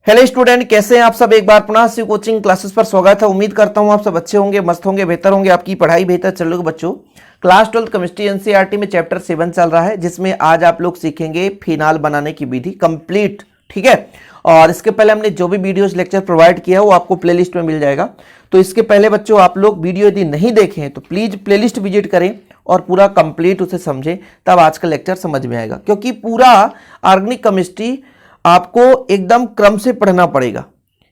Hello student, कैसे हैं आप सब। एक बार पुनः शिव कोचिंग क्लासेस पर स्वागत है। उम्मीद करता हूं आप सब अच्छे होंगे, मस्त होंगे, बेहतर होंगे, आपकी पढ़ाई बेहतर चल रही होगी। बच्चों, क्लास 12 केमिस्ट्री एनसीईआरटी में चैप्टर 7 चल रहा है, जिसमें आज आप लोग सीखेंगे फिनाल बनाने की विधि कंप्लीट। ठीक है, और इसके पहले हमने जो भी वीडियोस लेक्चर प्रोवाइड किया है वो आपको प्लेलिस्ट में मिल जाएगा। तो इसके पहले बच्चों आप लोग वीडियो यदि नहीं देखे हैं तो प्लीज प्लेलिस्ट विजिट करें और पूरा कंप्लीट उसे समझें, तब आज का लेक्चर समझ में आएगा। क्योंकि पूरा ऑर्गेनिक केमिस्ट्री आपको एकदम क्रम से पढ़ना पड़ेगा।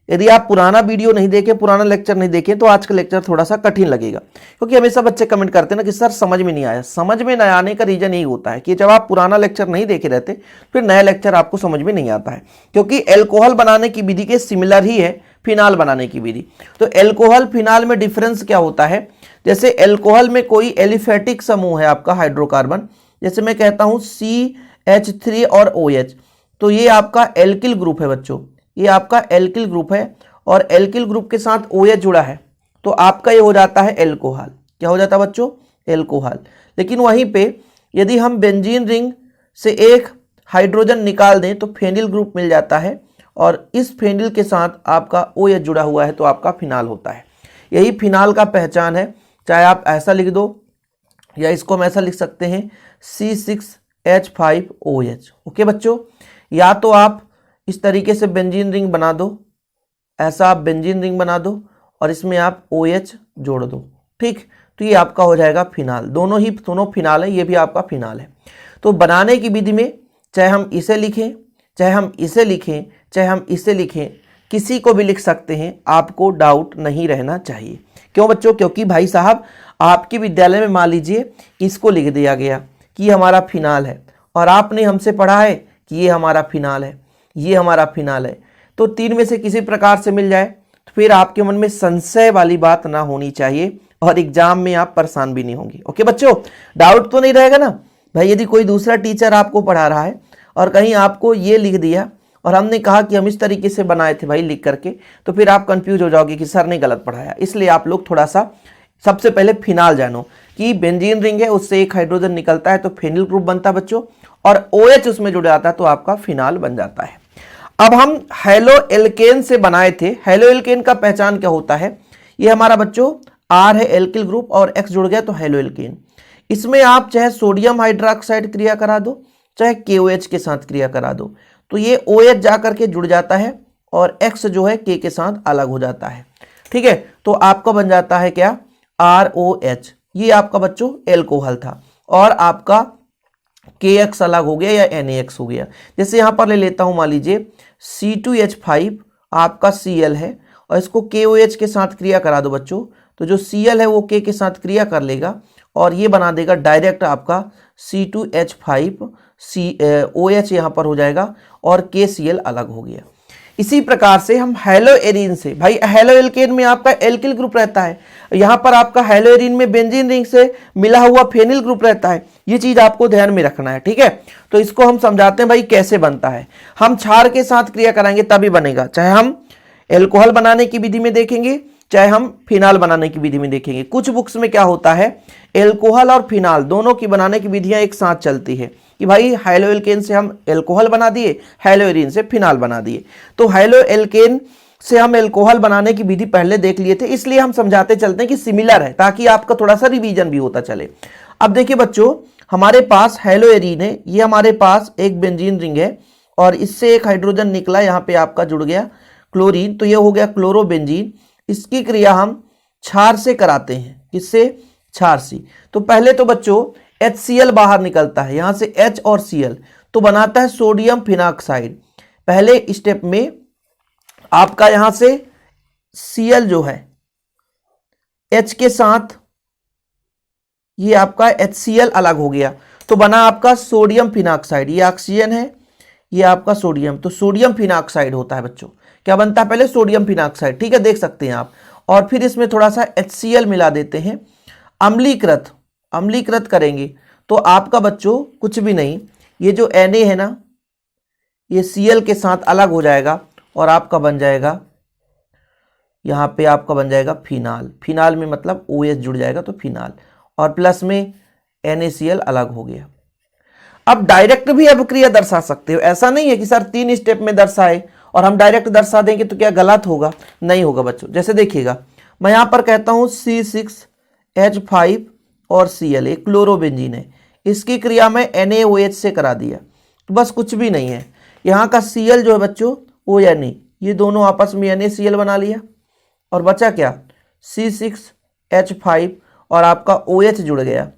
यदि आप पुराना वीडियो नहीं देखें, पुराना लेक्चर नहीं देखें, तो आज का लेक्चर थोड़ा सा कठिन लगेगा। क्योंकि हमेशा बच्चे कमेंट करते हैं ना कि सर समझ में नहीं आया। समझ में न आने का रीजन यही होता है कि जब आप पुराना लेक्चर नहीं देखे रहते फिर नया लेक्चर आपको समझ में नहीं आता है। क्योंकि एल्कोहल बनाने की विधि के सिमिलर ही है फिनाल बनाने की विधि। तो एल्कोहल फिनाल में डिफरेंस क्या होता है, जैसे एल्कोहल में कोई एलिफेटिक समूह है आपका हाइड्रोकार्बन, जैसे मैं कहता हूं CH3 और OH, तो ये आपका एल्किल ग्रुप है बच्चों, ये आपका एल्किल ग्रुप है और एल्किल ग्रुप के साथ OH जुड़ा है, तो आपका ये हो जाता है एल्कोहल। क्या हो जाता है बच्चों? एल्कोहल। लेकिन वहीं पे यदि हम बेंजीन रिंग से एक हाइड्रोजन निकाल दें तो फेनिल ग्रुप मिल जाता है, और इस फेनिल के साथ आपका OH जुड़ा हुआ है, तो आपका फिनाल होता है। यही फिनाल का पहचान है। चाहे आप ऐसा लिख दो या इसको हम ऐसा लिख सकते हैं C6H5OH। ओके बच्चों, या तो आप इस तरीके से बेंजीन रिंग बना दो, ऐसा आप बेंजीन रिंग बना दो और इसमें आप OH जोड़ दो। ठीक, तो ये आपका हो जाएगा फिनाल। दोनों फिनाल है, ये भी आपका फिनाल है। तो बनाने की विधि में चाहे हम इसे लिखें, चाहे हम इसे लिखें, चाहे हम इसे लिखें, किसी को भी लिख सकते हैं, आपको डाउट नहीं रहना चाहिए। क्यों बच्चों? क्योंकि भाई साहब आपके विद्यालय में मान लीजिए इसको लिख दिया गया कि हमारा फिनाल है, और आपने हमसे पढ़ा है कि ये हमारा फिनाल है, ये हमारा फिनाल है, तो तीन में से किसी प्रकार से मिल जाए तो फिर आपके मन में संशय वाली बात ना होनी चाहिए और एग्जाम में आप परेशान भी नहीं होंगे। ओके बच्चों, डाउट तो नहीं रहेगा ना भाई। यदि कोई दूसरा टीचर आपको पढ़ा रहा है और कहीं आपको ये लिख दिया और हमने कहा कि हम इस तरीके से बनाए थे भाई लिख करके, तो फिर आप कंफ्यूज हो जाओगे कि सर ने गलत पढ़ाया। इसलिए आप लोग थोड़ा सा सबसे पहले फिनाल जानो कि बेंजीन रिंग है, उससे एक हाइड्रोजन निकलता है तो फेनिल ग्रुप बनता है बच्चों, और OH उसमें जुड़ जाता है तो आपका फिनाल बन जाता है। अब हम हेलो एल्केन से बनाए थे। हेलो एल्केन का पहचान क्या होता है? ये हमारा बच्चों R है एल्किल ग्रुप और X जुड़ गया तो हेलो एल्केन। इसमें आप चाहे सोडियम हाइड्रोक्साइड क्रिया करा दो, चाहे KOH के साथ क्रिया करा दो, तो ये OH जाकर के जुड़ जाता है और X जो है K के साथ अलग हो जाता है। ठीक है, तो आपका बन जाता है क्या? ROH। ये आपका बच्चों एल्कोहल था, और आपका KX अलग हो गया या NaX हो गया। जैसे यहां पर ले लेता हूं, मान लीजिए C2H5 आपका Cl है, और इसको KOH के साथ क्रिया करा दो बच्चों, तो जो Cl है वो K के साथ क्रिया कर लेगा और ये बना देगा डायरेक्ट आपका C2H5 OH यहां पर हो जाएगा और KCl अलग हो गया। इसी प्रकार से हम हेलो एरीन से, भाई हेलो एल्केन में आपका एल्किल ग्रुप रहता है, यहां पर आपका हेलो एरीन में बेंजीन रिंग से मिला हुआ फेनिल ग्रुप रहता है। ये चीज आपको ध्यान में रखना है। ठीक है, तो इसको हम समझाते हैं भाई कैसे बनता है। हम क्षार के साथ क्रिया कराएंगे तभी बनेगा, चाहे हम एल्कोहल बनाने की विधि में देखेंगे, चाहे हम फिनाल बनाने की विधि में देखेंगे। कुछ बुक्स में क्या होता है, एल्कोहल और फिनाल दोनों की बनाने की विधियां एक साथ चलती है कि भाई हेलो एल्केन से हम एल्कोहल बना दिए, हेलो एरीन से फिनाल बना दिए। तो हेलो एल्केन से हम एल्कोहल बनाने की विधि पहले देख लिए थे, इसलिए हम समझाते चलते हैं कि सिमिलर है, ताकि आपका थोड़ा सा रिवीजन भी होता चले। अब देखिए बच्चों, हमारे पास हेलो एरीन है, ये हमारे पास एक बेंजीन रिंग है और इससे एक हाइड्रोजन निकला, यहाँ पे आपका जुड़ गया क्लोरीन, तो ये हो गया क्लोरोबेंजीन। इसकी क्रिया हम क्षार से कराते हैं, किससे? क्षार से। तो पहले तो बच्चों HCl बाहर निकलता है, यहां से H और Cl, तो बनाता है सोडियम फिनॉक्साइड। पहले स्टेप में आपका यहां से Cl जो है H के साथ, ये आपका HCl अलग हो गया, तो बना आपका सोडियम फिनॉक्साइड। ये ऑक्सीजन है, ये आपका सोडियम, तो सोडियम फिनॉक्साइड होता है बच्चों। क्या बनता है? पहले सोडियम फिनॉक्साइड। ठीक है, देख सकते हैं आप। और फिर इसमें थोड़ा सा HCl मिला देते हैं, अम्लीकृत करेंगे, तो आपका बच्चों कुछ भी नहीं, ये जो Na है ना, ये Cl के साथ अलग हो जाएगा और आपका बन जाएगा, यहाँ पे आपका बन जाएगा फिनाल। फिनाल में मतलब OH जुड़ जाएगा तो फिनाल, और प्लस में NaCl अलग हो गया। अब डायरेक्ट भी अभिक्रिया दर्शा सकते हो, ऐसा नहीं है कि सर 3 स्टेप में दर्शाए और हम डायरेक्ट दर्शा देंगे तो क्या गलत होगा? नहीं होगा बच्चों। जैसे देखिएगा, मैं यहां पर कहता हूं C6H5 और Cl, एक क्लोरोबेंजीन है, इसकी क्रिया में NaOH से करा दिया, तो बस कुछ भी नहीं है। यहाँ का Cl जो है बच्चों ONA, ये दोनों आपस में NaCl बना लिया और बचा क्या? C6H5 और आपका OH जुड़ गया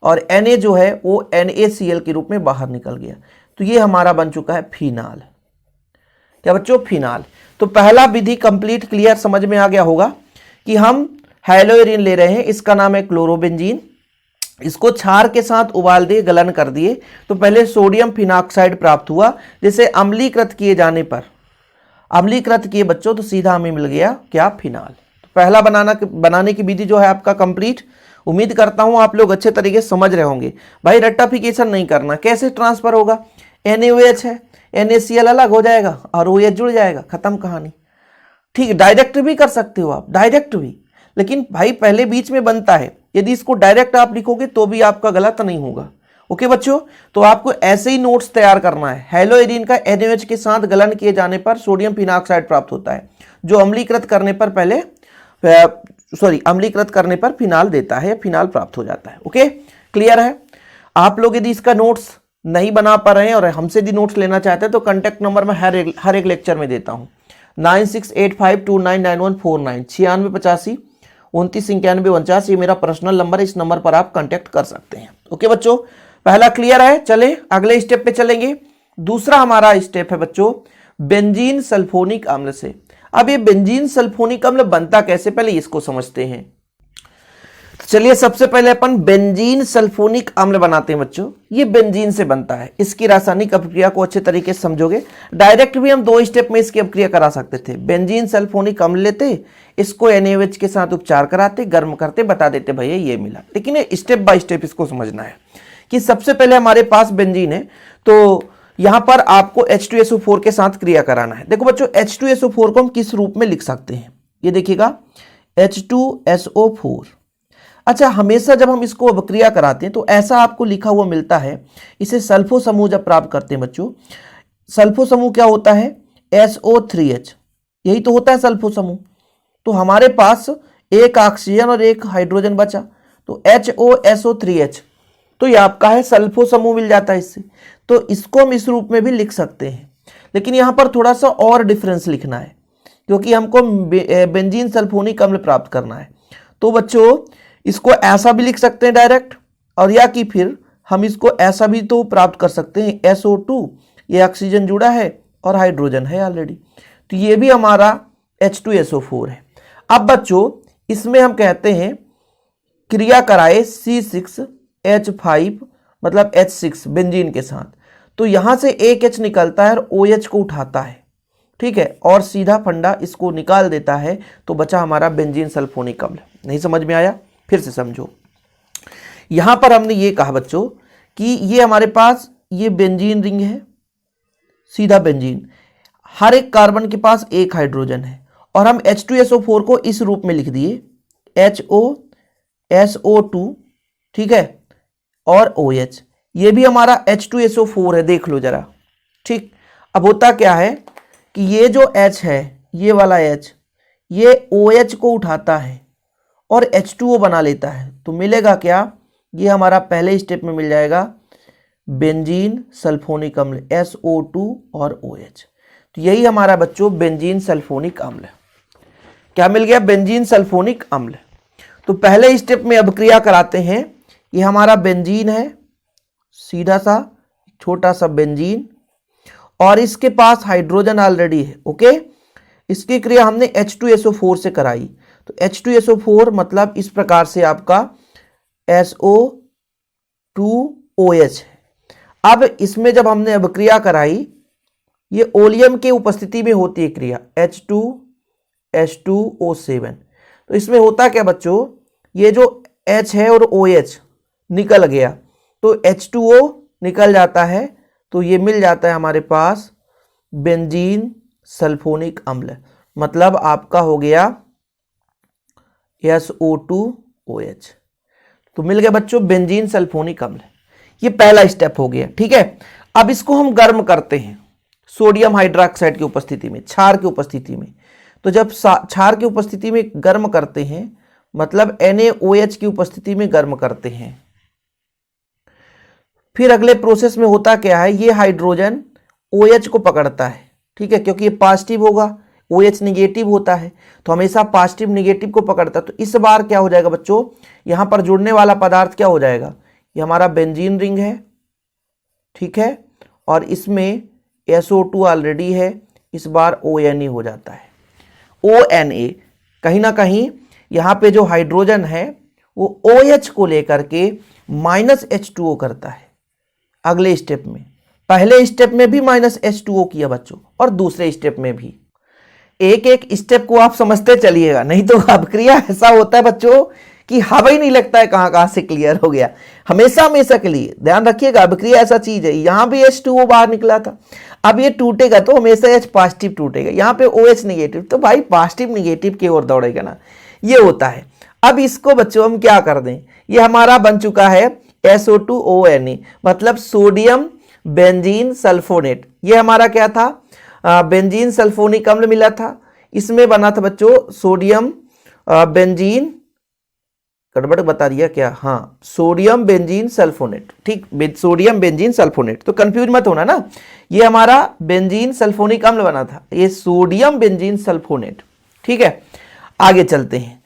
और Na जो है वो NaCl के रूप में बाहर निकल गया। तो ये हमारा बन चुका है फिनाल। क्या बच्चों? फिनाल। तो पहला विधि कंप्लीट, क्लियर, समझ में आ गया होगा कि हम हैलोएरिन ले रहे हैं, इसका नाम है क्लोरोबेंजीन, इसको क्षार के साथ उबाल दिए, गलन कर दिए, तो पहले सोडियम फिनॉक्साइड प्राप्त हुआ, जिसे अम्लीकृत किए जाने पर, अम्लीकृत किए बच्चों तो सीधा हमें मिल गया क्या? फिनाल। तो पहला बनाने की विधि जो है आपका कंप्लीट। उम्मीद करता हूं आप लोग अच्छे तरीके से समझ रहे होंगे। भाई रट्टाफिकेशन नहीं करना, कैसे ट्रांसफर होगा? NaOH है, NaCl अलग हो जाएगा और OH जुड़ जाएगा, खत्म कहानी। ठीक, डायरेक्ट भी कर सकते हो आप, डायरेक्ट भी, लेकिन भाई पहले बीच में बनता है, यदि इसको डायरेक्ट आप लिखोगे तो भी आपका गलत नहीं होगा। ओके बच्चों, तो आपको ऐसे ही नोट्स तैयार करना है। हैलोएरिन का NaOH के साथ गलन किए जाने पर सोडियम फिनॉक्साइड प्राप्त होता है, जो अम्लीकृत करने पर अम्लीकृत करने पर फिनाल देता है, फिनाल प्राप्त हो जाता है। ओके, क्लियर है? आप लोग यदि इसका नोट्स नहीं बना पा रहे हैं और हमसे यदि नोट्स लेना चाहते हैं तो कांटेक्ट नंबर मैं हर एक लेक्चर में देता हूं, 9685299149, 9685299149, ये मेरा पर्सनल नंबर है, इस नंबर पर आप कांटेक्ट कर सकते हैं। ओके बच्चों, पहला क्लियर है। चले अगले स्टेप पे चलेंगे। दूसरा हमारा स्टेप है बच्चों बेंजीन सल्फोनिक अम्ल से। अब ये बेंजीन सल्फोनिक अम्ल बनता कैसे, पहले इसको समझते हैं। चलिए सबसे पहले अपन बेंजीन सल्फोनिक अम्ल बनाते हैं बच्चों। ये बेंजीन से बनता है, इसकी रासायनिक अपक्रिया को अच्छे तरीके से समझोगे। डायरेक्ट भी हम 2 स्टेप में इसकी अपक्रिया करा सकते थे। बेंजीन सल्फोनिक अम्ल लेते, इसको NaOH के साथ उपचार कराते, गर्म करते, बता देते भैया ये मिला। लेकिन ये स्टेप बाय स्टेप इसको समझना है कि सबसे पहले हमारे पास बेंजीन है, तो यहां पर आपको H2SO4 के साथ क्रिया कराना है। देखो बच्चों, H2SO4 को हम किस रूप में लिख सकते हैं, ये देखिएगा H2SO4। अच्छा, हमेशा जब हम इसको अपक्रिया कराते हैं तो ऐसा आपको लिखा हुआ मिलता है। इसे सल्फो समूह जब प्राप्त करते हैं बच्चों, सल्फो समूह क्या होता है? SO3H, यही तो होता है सल्फो समूह। तो हमारे पास एक ऑक्सीजन और एक हाइड्रोजन बचा, तो HOSO3H, तो ये आपका है सल्फो समूह मिल जाता है इससे। तो इसको हम इस रूप में भी लिख सकते हैं, लेकिन यहां पर थोड़ा सा और डिफरेंस लिखना है, क्योंकि हमको बेंजीन सल्फोनिक अम्ल प्राप्त करना है। तो बच्चों इसको ऐसा भी लिख सकते हैं डायरेक्ट, और या कि फिर हम इसको ऐसा भी तो प्राप्त कर सकते हैं, SO2, ये ऑक्सीजन जुड़ा है और हाइड्रोजन है ऑलरेडी, तो ये भी हमारा H2SO4 है। अब बच्चों इसमें हम कहते हैं क्रिया कराए C6H5 मतलब H6 बेंजीन के साथ, तो यहां से एक H निकलता है और OH को उठाता है, ठीक है, और सीधा फंडा इसको निकाल देता है, तो बचा हमारा बेंजीन सल्फोनिक अम्ल। नहीं समझ में आया? फिर से समझो। यहां पर हमने ये कहा बच्चों कि ये हमारे पास ये बेंजीन रिंग है, सीधा बेंजीन, हर एक कार्बन के पास एक हाइड्रोजन है, और हम H2SO4 को इस रूप में लिख दिए HOSO2, ठीक है, और OH, ये भी हमारा H2SO4 है, देख लो जरा। ठीक, अब होता क्या है कि ये जो H है, ये वाला H, ये OH को उठाता है और H2O बना लेता है, तो मिलेगा क्या? ये हमारा पहले स्टेप में मिल जाएगा बेंजीन सल्फोनिक अम्ल, SO2 और OH। तो यही हमारा बच्चों बेंजीन सल्फोनिक अम्ल। क्या मिल गया? बेंजीन सल्फोनिक अम्ल। तो पहले स्टेप में अभिक्रिया कराते हैं। ये हमारा बेंजीन है, सीधा सा छोटा सा बेंजीन, और इसके पास हाइड्रोजन ऑलरेडी है। ओके, इसकी क्रिया हमने H2SO4 से कराई, तो H2SO4 मतलब इस प्रकार से आपका SO2OH है। अब इसमें जब हमने अभिक्रिया कराई, ये ओलियम के उपस्थिति में होती है क्रिया, H2H2O7। तो इसमें होता क्या बच्चों, ये जो H है और OH निकल गया, तो H2O निकल जाता है, तो ये मिल जाता है हमारे पास बेंजीन सल्फोनिक अम्ल, मतलब आपका हो गया SO2OH। तो मिल गया बच्चों बेंजीन सल्फोनिक अम्ल। ये पहला स्टेप हो गया, ठीक है। अब इसको हम गर्म करते हैं, सोडियम हाइड्रोक्साइड की उपस्थिति में, क्षार की उपस्थिति में। तो जब क्षार की उपस्थिति में गर्म करते हैं, मतलब NaOH की उपस्थिति में गर्म करते हैं, फिर अगले प्रोसेस में होता क्या है, ये हाइड्रोजन OH को पकड़ता है, ठीक है, क्योंकि ये पॉजिटिव होगा, OH निगेटिव होता है, तो हमेशा पॉजिटिव निगेटिव को पकड़ता है। तो इस बार क्या हो जाएगा बच्चों, यहां पर जुड़ने वाला पदार्थ क्या हो जाएगा, ये हमारा बेंजीन रिंग है, ठीक है, और इसमें SO2 ऑलरेडी है, इस बार ONA हो जाता है। ONA कहीं ना कहीं यहाँ पे जो हाइड्रोजन है वो OH को लेकर के -H2O करता है अगले स्टेप में। पहले स्टेप में भी -H2O किया बच्चों, और दूसरे स्टेप में भी। एक एक स्टेप को आप समझते चलिएगा, नहीं तो अभिक्रिया ऐसा होता है बच्चों कि हवा ही नहीं लगता है कहाँ कहाँ से क्लियर हो गया। हमेशा हमेशा के लिए ध्यान रखिएगा, अभिक्रिया ऐसा चीज है। यहाँ भी H2O बाहर निकला था, अब ये टूटेगा तो हमेशा H पॉजिटिव टूटेगा, यहाँ पे OH निगेटिव, तो भाई पॉजिटिव निगेटिव की ओर दौड़ेगा ना, ये होता है। अब इसको बच्चों हम क्या कर दें, ये हमारा बन चुका है SO2ONA, मतलब सोडियम बेंजीन सल्फोनेट। ये हमारा क्या था, बेंजीन सल्फोनिक अम्ल मिला था, इसमें बना था बच्चों सोडियम बेंजीन, गड़बड़ बता दिया क्या, हाँ, सोडियम बेंजीन सल्फोनेट, ठीक, सोडियम बेंजीन सल्फोनेट, तो कंफ्यूज मत होना ना, ये हमारा बेंजीन सल्फोनिक अम्ल बना था, ये सोडियम बेंजीन सल्फोनेट, ठीक है। आगे चलते हैं,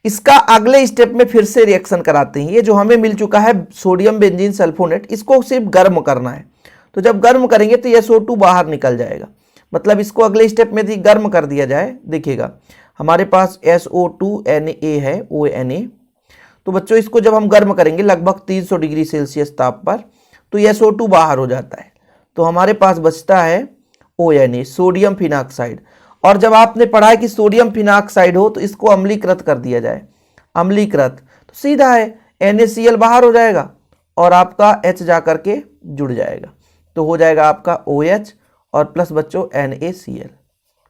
इसका अगले स्टेप में फिर से रिएक्शन कराते हैं। ये जो हमें मिल चुका है सोडियम बेंजीन सल्फोनेट, इसको सिर्फ गर्म करना है, तो जब गर्म करेंगे तो SO2 बाहर निकल जाएगा, मतलब इसको अगले स्टेप में भी गर्म कर दिया जाए। देखिएगा हमारे पास SO2Na है, ONA, तो बच्चों इसको जब हम गर्म करेंगे लगभग 300 डिग्री सेल्सियस ताप पर, तो SO2 बाहर हो जाता है, तो हमारे पास बचता है ONA, सोडियम फिनाक्साइड। और जब आपने पढ़ा है कि सोडियम फिनाक्साइड हो तो इसको अम्लीकृत कर दिया जाए, अम्लीकृत, तो सीधा है NaCl बाहर हो जाएगा और आपका H जा करके जुड़ जाएगा, तो हो जाएगा आपका OH और प्लस बच्चों NaCl,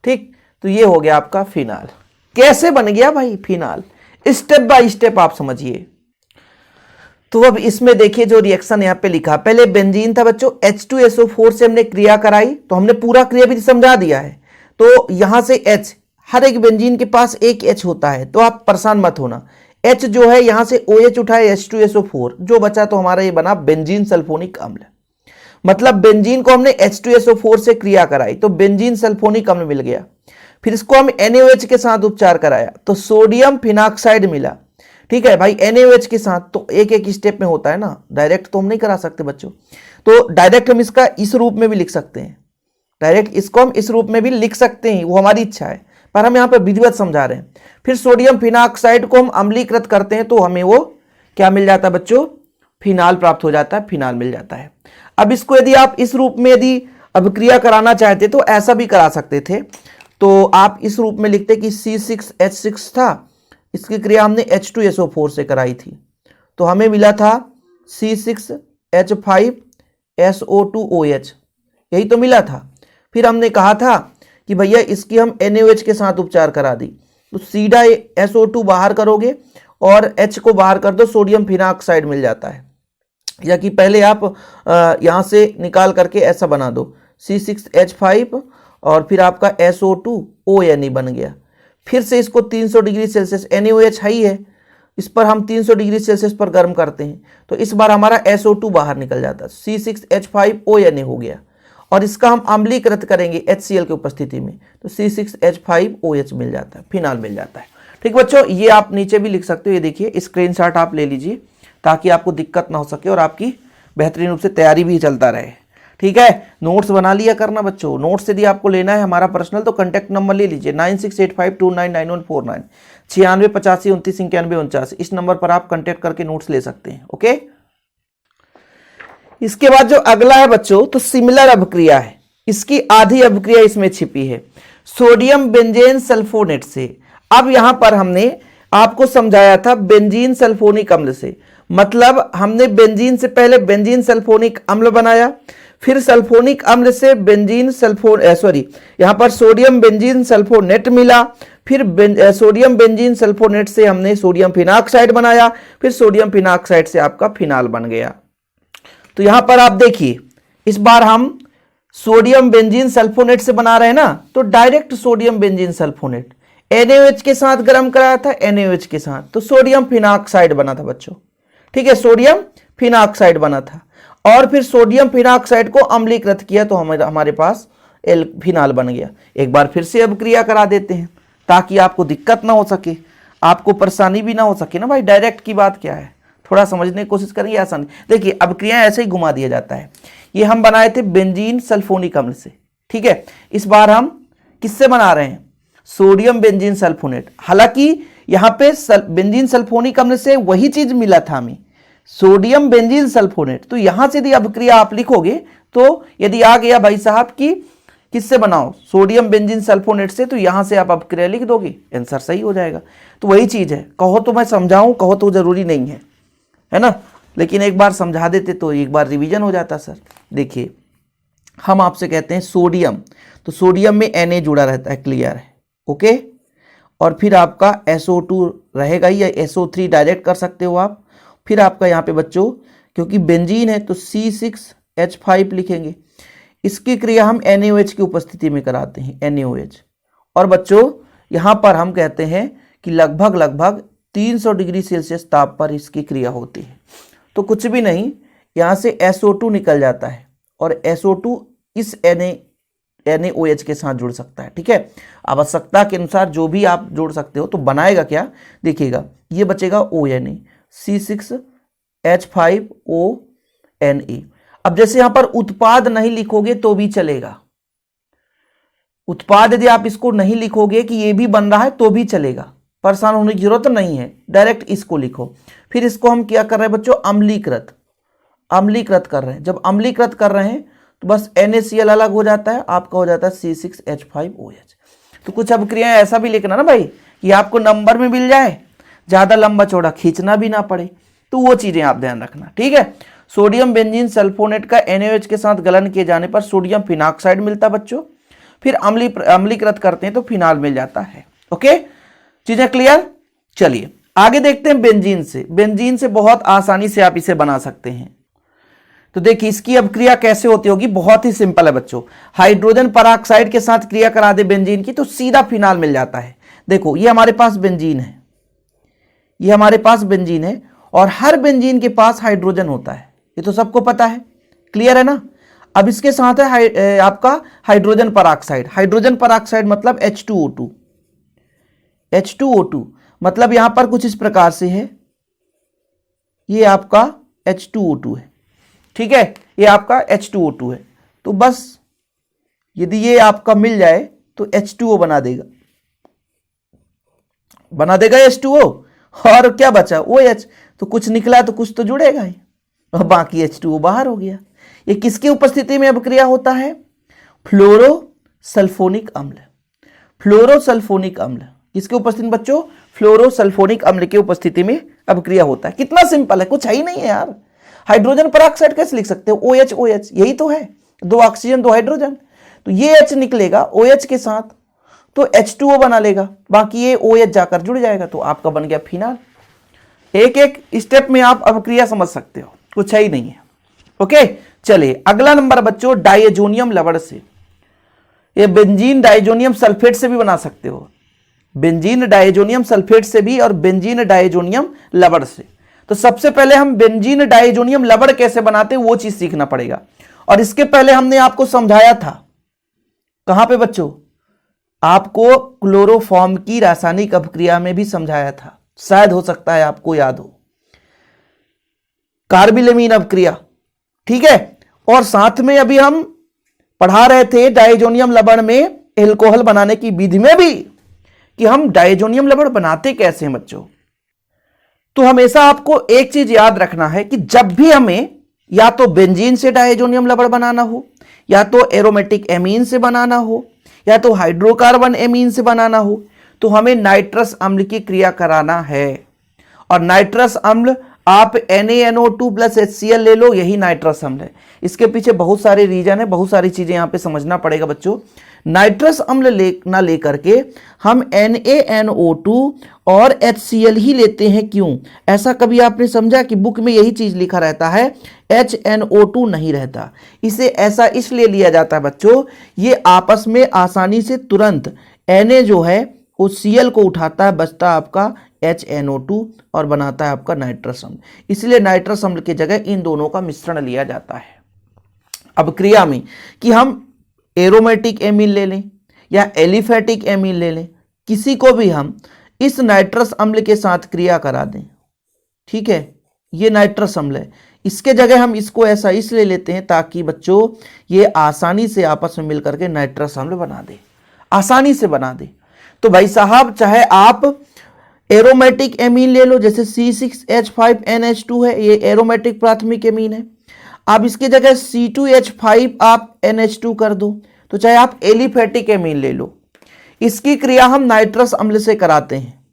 ठीक। तो ये हो गया आपका फिनाल। कैसे बन गया भाई फिनाल, स्टेप बाय स्टेप आप समझिए। तो अब इसमें देखिए जो रिएक्शन यहाँ पे लिखा, पहले बेंजीन था बच्चों, H2SO4 से हमने क्रिया कराई, तो हमने पूरा क्रिया भी समझा दिया है। तो यहां से H, हर एक बेंजीन के पास एक H होता है, तो आप परेशान मत होना। H जो है यहां से OH उठाए, H2SO4 जो बचा, तो हमारा ये बना बेंजीन सल्फोनिक अम्ल। मतलब बेंजीन को हमने H2SO4 से क्रिया कराई तो बेंजीन सल्फोनिक अम्ल मिल गया, फिर इसको हम NaOH के साथ उपचार कराया तो सोडियम फिनाक्साइड मिला, ठीक है भाई, NaOH के साथ। तो एक एक स्टेप में होता है ना, डायरेक्ट तो हम नहीं करा सकते बच्चों, तो डायरेक्ट हम इसका इस रूप में भी लिख सकते हैं, डायरेक्ट इसको हम इस रूप में भी लिख सकते हैं, वो हमारी इच्छा है, पर हम यहाँ पर विधिवत समझा रहे हैं। फिर सोडियम फिनाक्साइड को हम अम्लीकृत करते हैं तो हमें वो क्या मिल जाता है बच्चों, फिनाल प्राप्त हो जाता है, फिनाल मिल जाता है। अब इसको यदि आप इस रूप में यदि अभिक्रिया कराना चाहते तो ऐसा भी करा सकते थे, तो आप इस रूप में लिखते कि C6H6 था, इसकी क्रिया हमने H2SO4 से कराई थी, तो हमें मिला था C6H5SO2OH, यही तो मिला था। फिर हमने कहा था कि भैया इसकी हम NaOH के साथ उपचार करा दी, तो सीधा SO2 बाहर करोगे और H को बाहर कर दो, सोडियम फिनाक्साइड मिल जाता है। या कि पहले आप यहाँ से निकाल करके ऐसा बना दो C6H5 और फिर आपका SO2ONA बन गया। फिर से इसको 300 डिग्री सेल्सियस, NaOH है ही है, इस पर हम 300 डिग्री सेल्सियस पर गर्म करते हैं, तो इस बार हमारा SO2 बाहर निकल जाता है, C6H5ONA हो गया। और इसका हम अम्लीकृत करेंगे HCl की उपस्थिति में, तो C6H5OH मिल जाता है, फिनाल मिल जाता है। ठीक बच्चों, ये आप नीचे भी लिख सकते हो, ये देखिए स्क्रीनशॉट आप ले लीजिए ताकि आपको दिक्कत ना हो सके और आपकी बेहतरीन रूप से तैयारी भी चलता रहे। ठीक है, नोट्स बना लिया करना बच्चों। नोट्स यदि आपको लेना है हमारा पर्सनल तो कॉन्टैक्ट नंबर ले लीजिए 9685299149, 9685292949, इस नंबर पर आप कॉन्टैक्ट करके नोट्स ले सकते हैं। ओके, इसके बाद जो अगला है बच्चों, तो सिमिलर अभिक्रिया है, इसकी आधी अभिक्रिया इसमें छिपी है सोडियम बेंजेन सल्फोनेट से। अब यहां पर हमने आपको समझाया था बेंजीन सल्फोनिक अम्ल से, मतलब हमने बेंजीन से पहले बेंजीन सल्फोनिक अम्ल बनाया, फिर सल्फोनिक अम्ल से बेंजीन यहां पर सोडियम बेंजीन सल्फोनेट मिला, फिर सोडियम बेंजीन सल्फोनेट से हमने सोडियम फिनाक्साइड बनाया, फिर सोडियम फिनाक्साइड से आपका फिनाल बन गया। तो यहां पर आप देखिए, इस बार हम सोडियम बेंजीन सल्फोनेट से बना रहे हैं ना, तो direct sodium benzene sulphonate NaOH के साथ गर्म कराया था, NaOH के साथ, तो सोडियम फिनाक्साइड बना था बच्चों। ठीक है, सोडियम फिनाक्साइड बना था, और फिर सोडियम फिनाक्साइड को अम्लीकृत किया तो हमारे पास फिनाल बन गया। एक बार फिर से अब क्रिया करा देते हैं ताकि आपको दिक्कत ना हो सके, आपको परेशानी भी ना हो सके ना भाई। डायरेक्ट की बात क्या है, थोड़ा समझने की कोशिश करेंगे, आसानी। देखिए अब क्रिया ऐसे ही घुमा दिया जाता है। ये हम बनाए थे बेंजीन सल्फोनिक अम्ल से, ठीक है। इस बार हम किससे बना रहे हैं, सोडियम बेंजीन सल्फोनेट। हालांकि यहाँ पे बेंजीन सल्फोनिक अम्ल से वही चीज मिला था हमें, सोडियम बेंजीन सल्फोनेट। तो यहां से यदि अभिक्रिया आप लिखोगे तो यदि आ गया भाई साहब की किससे बनाओ, सोडियम बेंजीन सल्फोनेट से, तो यहां से आप अभिक्रिया लिख दोगे, आंसर सही हो जाएगा। तो वही चीज है, कहो तो मैं समझाऊं, कहो तो जरूरी नहीं है ना, लेकिन एक बार समझा देते तो एक बार रिवीजन हो जाता सर। देखिए हम आपसे कहते हैं सोडियम, तो सोडियम में Na जुड़ा रहता है, क्लियर है, ओके। और फिर आपका SO2 रहेगा ही, या SO3 डायरेक्ट कर सकते हो आप। फिर आपका यहाँ पे बच्चों क्योंकि बेंजीन है तो C6H5 लिखेंगे। इसकी क्रिया हम NaOH की उपस्थिति में कराते हैं, NaOH। और बच्चों यहाँ पर हम कहते हैं कि लगभग 300 डिग्री सेल्सियस ताप पर इसकी क्रिया होती है। तो कुछ भी नहीं, यहाँ से SO2 निकल जाता है और SO2 इस NaOH के साथ जुड़ सकता है, ठीक है। आवश्यकता के अनुसार जो भी आप जोड़ सकते हो। तो बनाएगा क्या, देखिएगा ये बचेगा ONA, C6H5ONA। अब जैसे यहां पर उत्पाद नहीं लिखोगे तो भी चलेगा, उत्पाद यदि आप इसको नहीं लिखोगे कि ये भी बन रहा है तो भी चलेगा, परेशान होने की जरूरत नहीं है, डायरेक्ट इसको लिखो। फिर इसको हम क्या कर रहे हैं बच्चों, अम्लीकृत कर रहे हैं। जब अम्लीकृत कर रहे हैं तो बस NaCl अलग हो जाता है, आपका हो जाता है C6H5OH। तो कुछ अब क्रियाएं ऐसा भी लिखना ना भाई कि आपको नंबर में मिल जाए, ज्यादा लंबा चौड़ा खींचना भी ना पड़े, तो वो चीजें आप ध्यान रखना, ठीक है। सोडियम बेंजीन सल्फोनेट का NaOH के साथ गलन किए जाने पर सोडियम फिनाक्साइड मिलता बच्चों, फिर अम्लीकृत करते हैं तो फिनाल मिल जाता है, ओके। चीजें क्लियर। चलिए आगे देखते हैं बेंजीन से। बेंजीन से बहुत आसानी से आप इसे बना सकते हैं। तो देखिए इसकी अब क्रिया कैसे होती होगी, बहुत ही सिंपल है बच्चों। हाइड्रोजन परऑक्साइड के साथ क्रिया करा दे बेंजीन की तो सीधा फिनाल मिल जाता है। देखो ये हमारे पास बेंजीन है, ये हमारे पास बेंजीन है, और हर बेंजीन के पास हाइड्रोजन होता है, ये तो सबको पता है, क्लियर है ना। अब इसके साथ है आपका हाइड्रोजन परऑक्साइड। हाइड्रोजन परऑक्साइड मतलब H2O2, H2O2 मतलब यहां पर कुछ इस प्रकार से है, ये आपका H2O2 है, ठीक है, ये आपका H2O2 है। तो बस यदि ये आपका मिल जाए तो H2O बना देगा H2O, और क्या बचा OH। तो कुछ निकला तो कुछ तो जुड़ेगा ही, और बाकी H2O बाहर हो गया। ये किसकी उपस्थिति में अभिक्रिया होता है, फ्लोरोसल्फोनिक अम्ल। फ्लोरोसल्फोनिक अम्ल किसके उपस्थिति में बच्चों, फ्लोरोसल्फोनिक अम्ल की उपस्थिति में अभिक्रिया होता है। कितना सिंपल है, कुछ है ही नहीं है यार। हाइड्रोजन परऑक्साइड कैसे लिख सकते हो, OH OH, यही तो है, 2 ऑक्सीजन 2 हाइड्रोजन, तो ये H निकलेगा OH के साथ तो H2O बना लेगा, बाकी ये OH जाकर जुड़ जाएगा तो आपका बन गया फिनाल। एक एक स्टेप में आप अभिक्रिया समझ सकते हो, कुछ है ही नहीं है, ओके। चलिए अगला नंबर बच्चों, डायजोनियम लवण से। ये बेंजीन डायजोनियम सल्फेट से भी बना सकते हो, बेंजीन डायजोनियम सल्फेट से भी और बेंजीन डायजोनियम लवण से। तो सबसे पहले हम बेंजीन डायजोनियम लवण कैसे बनाते हैं वो चीज सीखना पड़ेगा। और इसके पहले हमने आपको समझाया था, कहां पे बच्चों, आपको क्लोरोफॉर्म की रासायनिक अभिक्रिया में भी समझाया था, शायद हो सकता है आपको याद हो, कार्बिलेमीन अभिक्रिया, ठीक है। और साथ में अभी हम पढ़ा रहे थे डायजोनियम लवण में एल्कोहल बनाने की विधि में भी, कि हम डायजोनियम लवण बनाते कैसे हैं बच्चों। तो हमेशा आपको एक चीज याद रखना है कि जब भी हमें या तो बेंजीन से डायजोनियम लवण बनाना हो, या तो एरोमेटिक एमीन से बनाना हो, या तो हाइड्रोकार्बन एमीन से बनाना हो, तो हमें नाइट्रस अम्ल की क्रिया कराना है। और नाइट्रस अम्ल आप NaNO2 प्लस HCl ले लो, यही नाइट्रस अम्ल है। इसके पीछे बहुत सारे रीजन है, बहुत सारी चीजें यहां पे समझना पड़ेगा बच्चों। नाइट्रस अम्ल ना लेकर के हम NaNO2 और HCl ही लेते हैं, क्यों? ऐसा कभी आपने समझा कि बुक में यही चीज लिखा रहता है, HNO2 नहीं रहता? इसे ऐसा इसलिए लिया जाता है बच्चों, ये आपस में आसानी से तुरंत Na जो है वो Cl को उठाता है, बचता आपका HNO2 और बनाता है आपका नाइट्रस अम्ल। इसलिए नाइट्रस अम्ल की जगह इन दोनों का मिश्रण लिया जाता है। अब क्रिया में कि हम एरोमेटिक एमीन ले लें या एलिफेटिक एमीन ले लें, किसी को भी हम इस नाइट्रस अम्ल के साथ क्रिया करा दें, ठीक है, ये नाइट्रस अम्ल है, इसके जगह हम इसको ऐसा इसलिए लेते हैं ताकि बच्चों ये आसानी से आपस में मिलकर के नाइट्रस अम्ल बना दे, आसानी से बना दे। तो भाई साहब चाहे आप एरोमेटिक एमीन ले लो, जैसे C6H5NH2 है, ये एरोमेटिक प्राथमिक एमीन है, आप इसकी जगह C2H5 आप NH2 कर दो। तो चाहे आप एलिफेटिक एमीन ले लो, इसकी क्रिया हम नाइट्रस अम्ल से कराते हैं,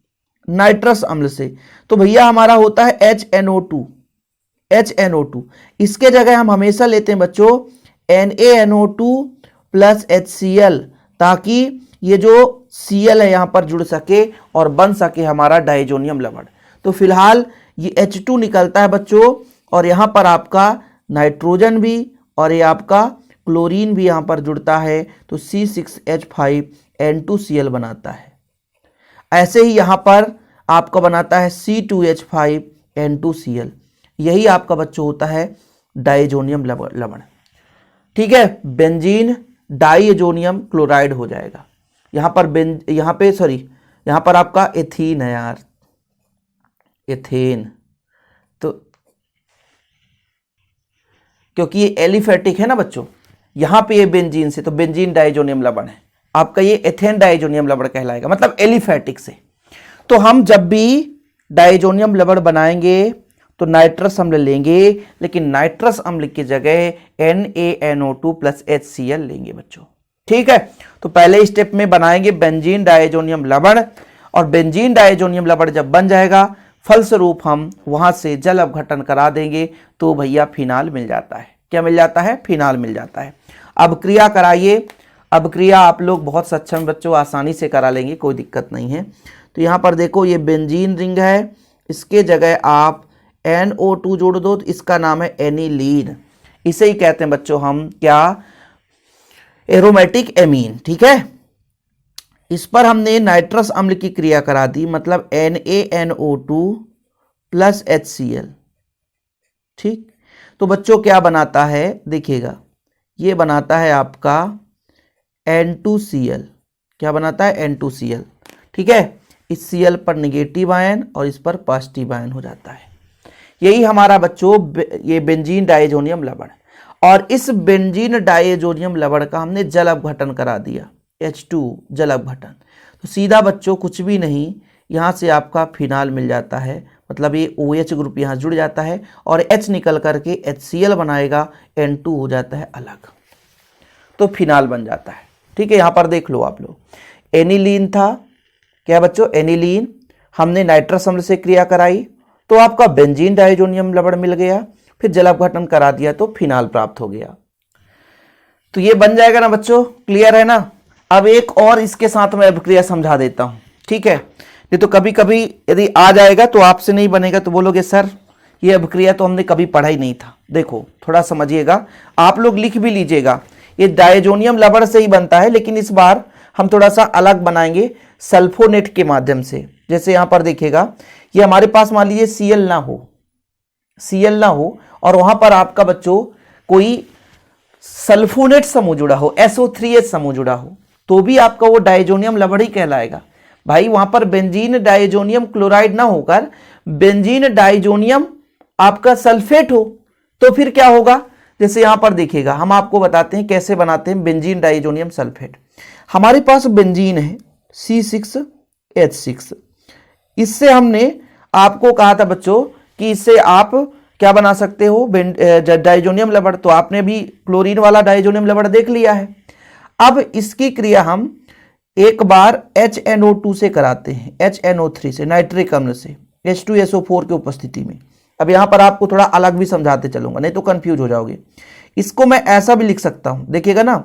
नाइट्रस अम्ल से, तो भैया हमारा होता है HNO2। इसके जगह हम हमेशा लेते हैं बच्चों NaNO2 प्लस HCl, ताकि ये जो Cl है यहां पर जुड़ सके और बन सके हमारा डाइजोनियम लवण। तो फिलहाल ये H2 निकलता है बच्चों, और यहां पर आपका नाइट्रोजन भी और ये आपका क्लोरीन भी यहां पर जुड़ता है, तो C6H5N2Cl बनाता है। ऐसे ही यहां पर आपका बनाता है C2H5N2Cl, यही आपका बच्चों होता है डाइजोनियम लवण, ठीक है। बेंजीन डाइजोनियम क्लोराइड हो जाएगा। यहां पर आपका एथीन है यार, एथेन, तो क्योंकि ये एलिफेटिक है ना बच्चों, यहां पे ये बेंजीन से, तो बेंजीन डाइजोनियम लवण है आपका, ये एथेन डाइजोनियम लवण कहलाएगा, मतलब एलिफेटिक से। तो हम जब भी डाइजोनियम लवण बनाएंगे तो नाइट्रस अम्ल लेंगे, लेकिन नाइट्रस अम्ल की जगह NaNO2 प्लस HCl लेंगे बच्चों, ठीक है। तो पहले स्टेप में बनाएंगे बेंजीन डाइजोनियम लवण, और बेंजीन डाइजोनियम लवण जब बन जाएगा, फलस्वरूप हम वहां से जल अपघटन करा देंगे, तो भैया फिनाल मिल जाता है। क्या मिल जाता है? फिनाल मिल जाता है। अब क्रिया कराइए। अब क्रिया आप लोग बहुत सक्षम बच्चों, आसानी से करा लेंगे, कोई दिक्कत नहीं है। तो यहां पर देखो ये बेंजीन रिंग है, इसके जगह आप NO2 जोड़ दो, तो इसका नाम है एनिलीन। इसे ही कहते हैं बच्चों हम क्या? एरोमेटिक एमीन, ठीक है। इस पर हमने नाइट्रस अम्ल की क्रिया करा दी, मतलब NaNO2 प्लस HCl, ठीक। तो बच्चों क्या बनाता है देखिएगा, ये बनाता है आपका N2Cl। क्या बनाता है? N2Cl, ठीक है। इस Cl पर निगेटिव आयन और इस पर पॉजिटिव आयन हो जाता है। यही हमारा बच्चों ये बेंजीन डाइजोनियम लवण, और इस बेंजीन डाइजोनियम लवण का हमने जल अपघटन करा दिया, H2 जल अपघटन। तो सीधा बच्चों कुछ भी नहीं, यहाँ से आपका फिनाल मिल जाता है, मतलब ये OH ग्रुप यहाँ जुड़ जाता है और H निकल करके HCl बनाएगा, N2 हो जाता है अलग, तो फिनाल बन जाता है, ठीक है। यहाँ पर देख लो आप लोग, एनिलीन था, क्या बच्चों? एनिलीन। हमने नाइट्रस अम्ल से क्रिया कराई तो आपका बेंजीन डाइजोनियम लवण मिल गया, फिर जल अपघटन करा दिया तो फिनाल प्राप्त हो गया। तो ये बन जाएगा ना बच्चों, क्लियर है ना। अब एक और इसके साथ मैं अभिक्रिया समझा देता हूं, ठीक है। नहीं तो कभी कभी यदि आ जाएगा तो आपसे नहीं बनेगा, तो बोलोगे सर ये अभिक्रिया तो हमने कभी पढ़ा ही नहीं था। देखो थोड़ा समझिएगा, आप लोग लिख भी लीजिएगा, ये डाइजोनियम लवण से ही बनता है, लेकिन इस बार हम थोड़ा सा अलग बनाएंगे सल्फोनेट के माध्यम से। जैसे यहां पर देखिएगा, ये हमारे पास मान लीजिए Cl ना हो और वहां पर आपका बच्चों कोई सल्फोनेट समूह जुड़ा हो, SO3H समूह जुड़ा हो, तो भी आपका वो डाइजोनियम लवण ही कहलाएगा। भाई वहां पर बेंजीन डाइजोनियम क्लोराइड ना होकर बेंजीन डाइजोनियम आपका सल्फेट हो, तो फिर क्या होगा? जैसे यहां पर देखिएगा, हम आपको बताते हैं कैसे बनाते हैं बेंजीन डाइजोनियम सल्फेट। हमारे पास बेंजीन है C6H6, इससे हमने आपको कहा था बच्चों कि इससे आप क्या बना सकते हो? डाइजोनियम लवण। तो आपने भी क्लोरीन वाला डाइजोनियम लवण देख लिया है। अब इसकी क्रिया हम एक बार HNO2 से कराते हैं, HNO3 से, नाइट्रिक अम्ल से, H2SO4 की उपस्थिति में। अब यहां पर आपको थोड़ा अलग भी समझाते चलूंगा, नहीं तो कंफ्यूज हो जाओगे। इसको मैं ऐसा भी लिख सकता हूं, देखिएगा ना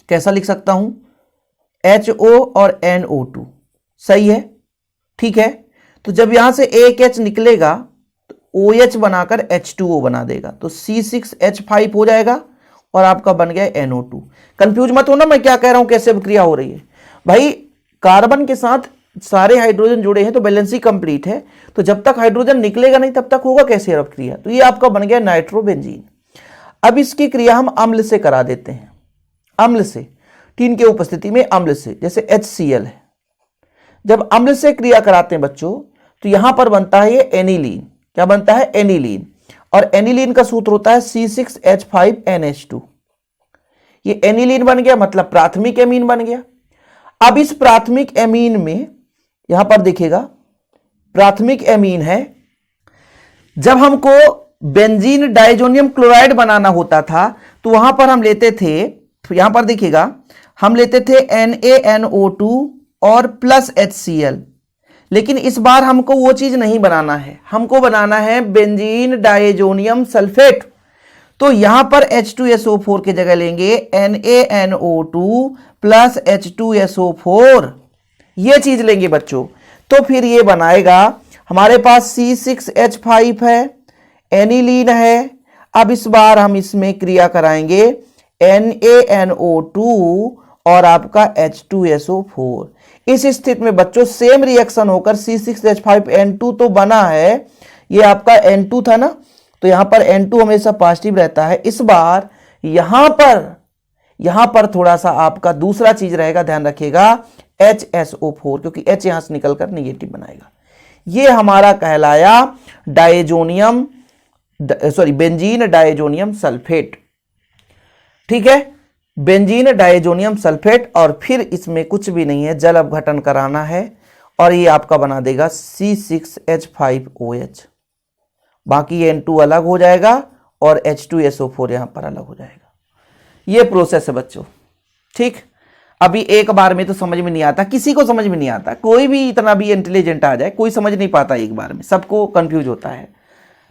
कैसा लिख सकता हूं, HO और NO2, सही है, ठीक है। तो जब यहां से एक H निकलेगा तो OH बनाकर H2O बना देगा, तो C6H5 हो जाएगा और आपका बन गया NO2। कंफ्यूज मत होना मैं क्या कह रहा हूं, कैसे क्रिया हो रही है। भाई कार्बन के साथ सारे हाइड्रोजन जुड़े हैं तो बैलेंसी कंप्लीट है, तो जब तक हाइड्रोजन निकलेगा नहीं तब तक होगा कैसे अब क्रिया। तो ये आपका बन गया नाइट्रोबेंजीन। अब इसकी क्रिया हम अम्ल से करा देते हैं, अम्ल से, टीन के उपस्थिति में अम्ल से, जैसे HCl है। जब अम्ल से क्रिया कराते हैं बच्चों तो यहां पर बनता है ये एनिलीन। क्या बनता है? एनिलीन। और एनिलीन का सूत्र होता है C6H5NH2। ये एनिलीन बन गया, मतलब प्राथमिक एमीन बन गया। अब इस प्राथमिक एमीन में यहां पर देखिएगा प्राथमिक एमीन है, जब हमको बेंजीन डाइजोनियम क्लोराइड बनाना होता था तो वहां पर हम लेते थे, तो यहां पर देखिएगा हम लेते थे NaNO2 और प्लस HCl। लेकिन इस बार हमको वो चीज नहीं बनाना है, हमको बनाना है बेंजीन डाइजोनियम सल्फेट। तो यहां पर H2SO4 की जगह लेंगे NaNO2 प्लस H2SO4, ये चीज लेंगे बच्चों। तो फिर ये बनाएगा, हमारे पास C6H5 है, एनिलीन है। अब इस बार हम इसमें क्रिया कराएंगे NaNO2 और आपका H2SO4। इस स्थिति में बच्चों सेम रिएक्शन होकर C6H5N2 तो बना है, ये आपका N2 था ना, तो यहां पर N2 हमेशा पॉजिटिव रहता है। इस बार यहां पर थोड़ा सा आपका दूसरा चीज रहेगा, ध्यान रखिएगा, HSO4, क्योंकि H यहां से निकलकर निगेटिव बनाएगा। ये हमारा कहलाया diazonium, sorry benzene diazonium sulphate, ठीक है, बेंजीन डाइजोनियम सल्फेट। और फिर इसमें कुछ भी नहीं है, जल अपघटन कराना है और ये आपका बना देगा C6H5OH। बाकी N2 अलग हो जाएगा और H2SO4 यहां पर अलग हो जाएगा। ये प्रोसेस है बच्चों, ठीक। अभी एक बार में तो समझ में नहीं आता, किसी को समझ में नहीं आता, कोई भी इतना भी इंटेलिजेंट आ जाए कोई समझ नहीं पाता एक बार में, सबको कंफ्यूज होता है।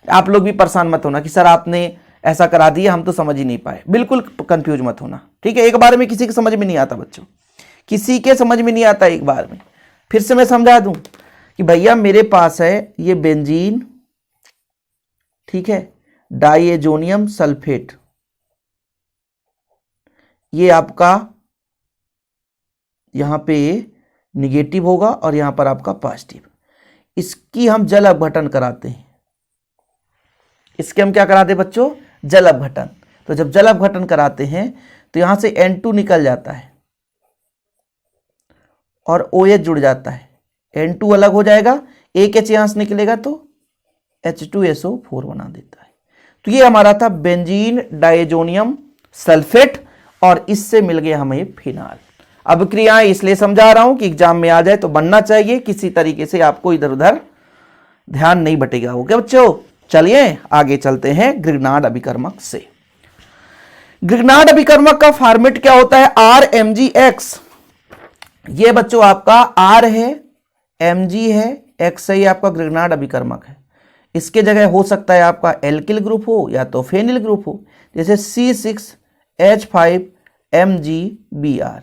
आप लोग भी परेशान मत होना कि सर आपने ऐसा करा दिया हम तो समझ ही नहीं पाए, बिल्कुल कंफ्यूज मत होना, ठीक है। एक बार में किसी के समझ में नहीं आता बच्चों, किसी के समझ में नहीं आता एक बार में। फिर से मैं समझा दूं कि भैया मेरे पास है ये बेंजीन, ठीक है, डाइएजोनियम सल्फेट, ये आपका यहां पे निगेटिव होगा और यहां पर आपका पॉजिटिव। इसकी हम जल अपघटन कराते हैं, इसके हम क्या कराते हैं बच्चों? जल अपघटन। तो जब जल अपघटन कराते हैं तो यहां से N2 निकल जाता है और OH जुड़ जाता है, N2 अलग हो जाएगा, एक H यहां से निकलेगा तो H2SO4 बना देता है। तो ये हमारा था बेंजीन डाइजोनियम सल्फेट और इससे मिल गया हमें फिनाल। अब क्रियाएं इसलिए समझा रहा हूं कि एग्जाम में आ जाए तो बनना चाहिए, किसी तरीके से आपको इधर उधर ध्यान नहीं बटेगा। ओके बच्चों, चलिए आगे चलते हैं ग्रिग्नार्ड अभिकर्मक से। ग्रिग्नार्ड अभिकर्मक का फॉर्मेट क्या होता है? RMgX। ये बच्चों आपका R है, Mg है, X है, ये आपका ग्रिग्नार्ड अभिकर्मक है। इसके जगह हो सकता है आपका एल्किल ग्रुप हो या तो फेनिल ग्रुप हो, जैसे C6H5MgBr,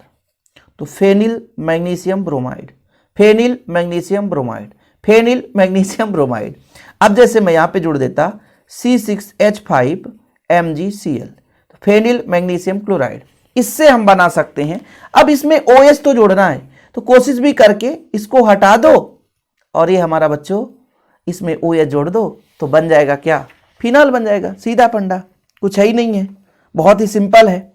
तो phenyl magnesium bromide, phenyl magnesium bromide, phenyl magnesium bromide. अब जैसे मैं यहां पे जोड़ देता C6H5MgCl, तो फेनिल मैग्नीशियम क्लोराइड, इससे हम बना सकते हैं। अब इसमें OH तो जोड़ना है, तो कोशिश भी करके इसको हटा दो और ये हमारा बच्चों इसमें OH जोड़ दो तो बन जाएगा क्या? फिनाल बन जाएगा, सीधा पंडा, कुछ है ही नहीं है, बहुत ही सिंपल है।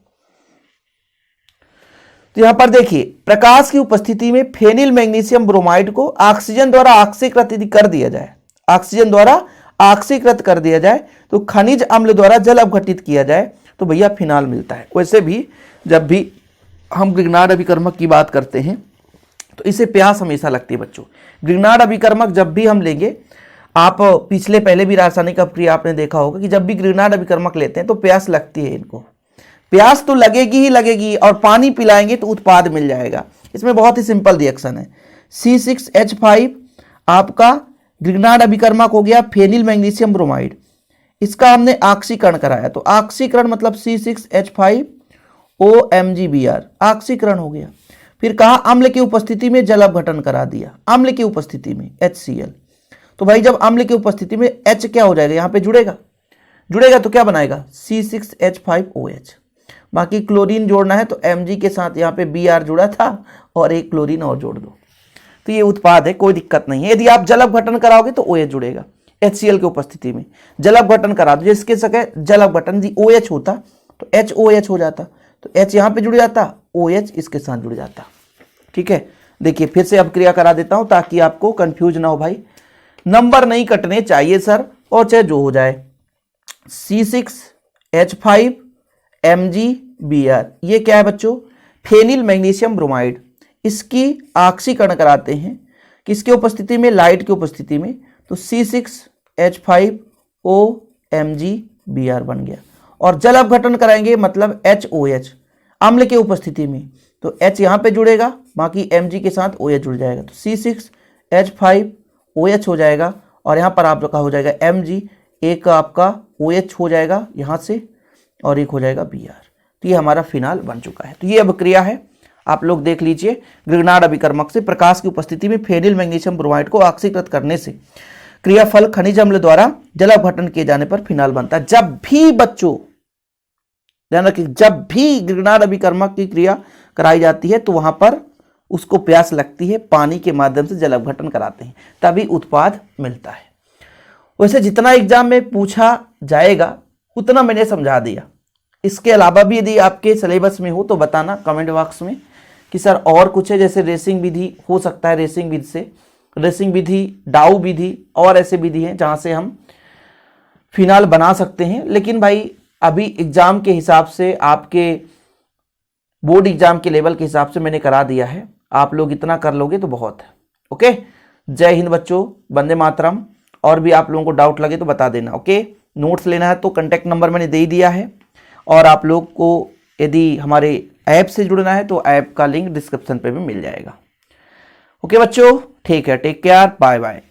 तो यहां पर देखिए, प्रकाश की उपस्थिति में फेनिल मैग्नीशियम ब्रोमाइड को ऑक्सीजन द्वारा ऑक्सीकृत कर दिया जाए, ऑक्सीजन द्वारा ऑक्सीकृत कर दिया जाए तो खनिज अम्ल द्वारा जल अपघटित किया जाए तो भैया फिनाल मिलता है। वैसे भी जब भी हम ग्रिग्नार्ड अभिकर्मक की बात करते हैं तो इसे प्यास हमेशा लगती है बच्चों। ग्रिग्नार्ड अभिकर्मक जब भी हम लेंगे, आप पिछले पहले भी रासायनिक अपक्रिया आपने देखा होगा कि जब भी ग्रिग्नार्ड अभिकर्मक लेते हैं तो प्यास लगती है, इनको प्यास तो लगेगी ही लगेगी, और पानी पिलाएंगे तो उत्पाद मिल जाएगा। इसमें बहुत ही सिंपल रिएक्शन है, C6H5 आपका ग्रिग्नार्ड अभिकर्मक हो गया फेनिल मैग्नीशियम ब्रोमाइड, इसका हमने ऑक्सीकरण कराया, तो ऑक्सीकरण मतलब C6H5OMgBr, ऑक्सीकरण हो गया। फिर कहा अम्ल की उपस्थिति में जल अपघटन करा दिया, अम्ल की उपस्थिति में HCl, तो भाई जब अम्ल की उपस्थिति में H क्या हो जाएगा, यहाँ पे जुड़ेगा तो क्या बनाएगा C6H5OH। बाकी क्लोरीन जोड़ना है तो Mg के साथ यहाँ पे Br जुड़ा था और एक क्लोरीन और जोड़ दो, तो ये उत्पाद है, कोई दिक्कत नहीं है। यदि आप जल अपघटन कराओगे तो OH जुड़ेगा HCl की उपस्थिति में, जल अपघटन करा दो जिसके सके जल अपघटन यदि OH होता तो HOH हो जाता, तो H यहाँ पे जुड़ जाता, OH इसके साथ जुड़ जाता। ठीक है, देखिए फिर से अब क्रिया करा देता हूं ताकि आपको कंफ्यूज ना हो भाई, नंबर नहीं कटने चाहिए सर, और चाहे जो हो जाए। C6H5MgBr, ये क्या है बच्चों, फेनिल मैग्नीशियम ब्रोमाइड, इसकी ऑक्सीकरण कराते हैं किसके उपस्थिति में, लाइट की उपस्थिति में, तो C6H5OMgBr बन गया। और जल अपघटन कराएंगे मतलब HOH, अम्ल की उपस्थिति में, तो H यहाँ पे जुड़ेगा, बाकी Mg के साथ OH जुड़ जाएगा, तो C6H5OH हो जाएगा, और यहाँ पर आपका हो जाएगा Mg, एक आपका OH हो जाएगा यहाँ से, और एक हो जाएगा Br, तो ये हमारा फिनाल बन चुका है। तो ये अब क्रिया है, आप लोग देख लीजिए, ग्रिग्नार्ड अभिकर्मक से प्रकाश की उपस्थिति में फेनिल मैग्नीशियम ब्रोमाइड को ऑक्सीकृत करने से क्रियाफल खनिज अम्ल द्वारा जल अपघटन किए जाने पर फिनाल बनता है। जब भी बच्चों ध्यान रखिए, जब भी ग्रिग्नार्ड अभिकर्मक की क्रिया कराई जाती है तो वहां पर उसको प्यास लगती है, पानी के माध्यम से जल अपघटन कराते हैं, तभी उत्पाद मिलता है। वैसे जितना एग्जाम में पूछा जाएगा उतना मैंने समझा दिया, इसके अलावा भी यदि आपके सिलेबस में हो तो बताना कमेंट बॉक्स में कि सर और कुछ है, जैसे रेसिंग विधि हो सकता है, रेसिंग विधि से रेसिंग विधि, डाउ विधि और ऐसे विधि हैं जहां से हम फिनाल बना सकते हैं। लेकिन भाई अभी एग्जाम के हिसाब से, आपके बोर्ड एग्जाम के लेवल के हिसाब से मैंने करा दिया है, आप लोग इतना कर लोगे तो बहुत है। ओके, जय हिंद बच्चों, वंदे मातरम। और भी आप लोगों को डाउट लगे तो बता देना। ओके, नोट्स लेना है तो कांटेक्ट नंबर मैंने दे ही दिया है, और आप लोग को यदि हमारे ऐप से जुड़ना है तो ऐप का लिंक डिस्क्रिप्शन पे भी मिल जाएगा। ओके बच्चों, ठीक है, टेक केयर, बाय बाय।